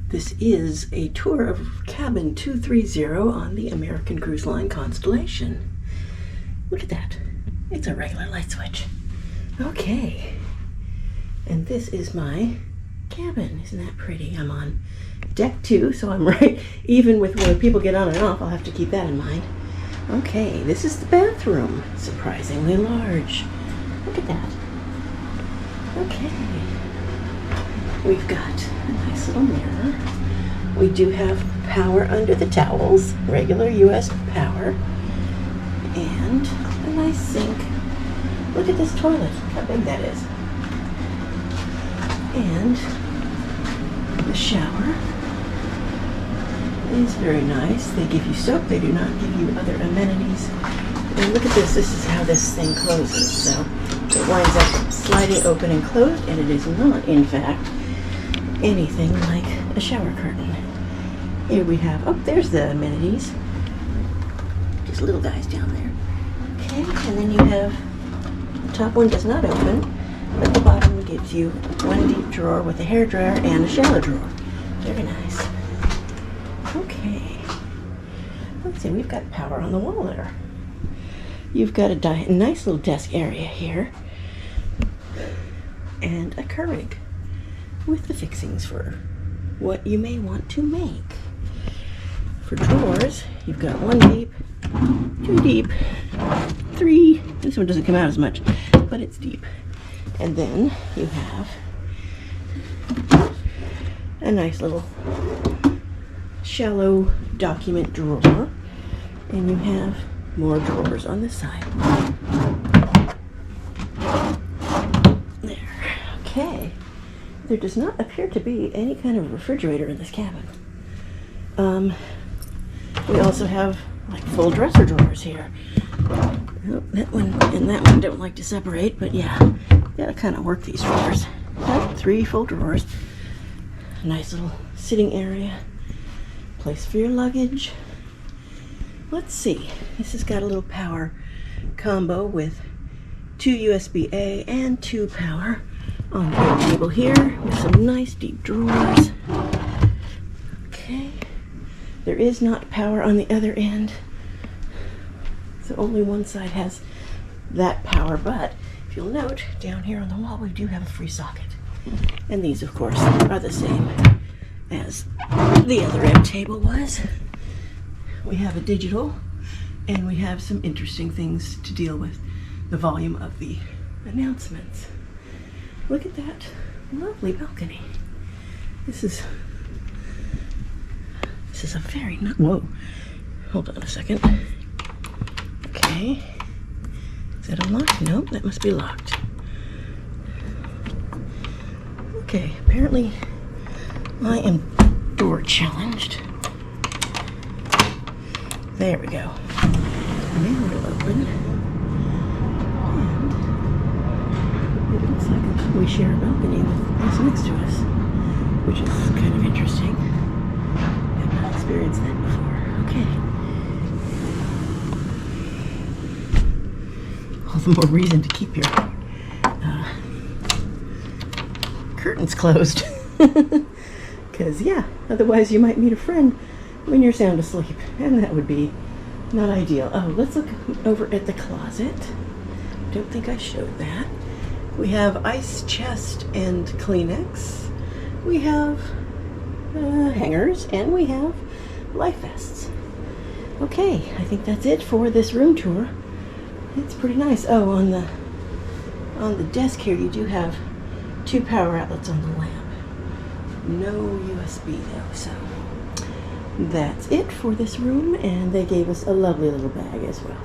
This is a tour of cabin 230 on the American Cruise Line Constellation. Look at that. It's a regular light switch. Okay. And this is my cabin. Isn't that pretty? I'm on deck 2, so I'm right even with where people get on and off. I'll have to keep that in mind. Okay, this is the bathroom. Surprisingly large. Look at that. Okay. We've got a nice little mirror. We do have power under the towels, regular US power, and a nice sink. Look at this toilet, how big that is. And the shower is very nice. They give you soap, they do not give you other amenities. And look at this, this is how this thing closes. So it winds up sliding open and closed, and it is not, in fact, anything like a shower curtain. Here we have, oh, there's the amenities. Just little guys down there. Okay, and then you have, the top one does not open, but the bottom gives you one deep drawer with a hair dryer and a shallow drawer. Very nice. Okay. Let's see, we've got power on the wall there. You've got a nice little desk area here, and a Keurig with the fixings for what you may want to make. For drawers, you've got 1 deep, 2 deep, 3. This one doesn't come out as much, but it's deep. And then you have a nice little shallow document drawer, and you have more drawers on this side. There. Okay. There does not appear to be any kind of refrigerator in this cabin. We also have like full dresser drawers here. Oh, that one and that one don't like to separate, but yeah, gotta kind of work these drawers. 3 full drawers. A nice little sitting area. Place for your luggage. Let's see. This has got a little power combo with 2 USB-A and 2 power on the table here with some nice deep drawers. Okay. There is not power on the other end, so only one side has that power, but if you'll note, down here on the wall we do have a free socket. And these, of course, are the same as the other end table was. We have a digital, and we have some interesting things to deal with. The volume of the announcements. Look at that lovely balcony. This is a very nice, whoa, hold on a second. Okay, is that unlocked? Nope, that must be locked. Okay, apparently I am door challenged. There we go. Now it'll open. And it looks like we share a balcony with us next to us, which is kind of interesting. I've not experienced that before. Okay. All the more reason to keep your curtains closed. Because, yeah, otherwise you might meet a friend when you're sound asleep, and that would be not ideal. Oh, let's look over at the closet. Don't think I showed that. We have ice chest and Kleenex. We have hangers, and we have life vests. Okay, I think that's it for this room tour. It's pretty nice. Oh, on the desk here you do have 2 power outlets on the lamp. No USB though, so that's it for this room, and they gave us a lovely little bag as well.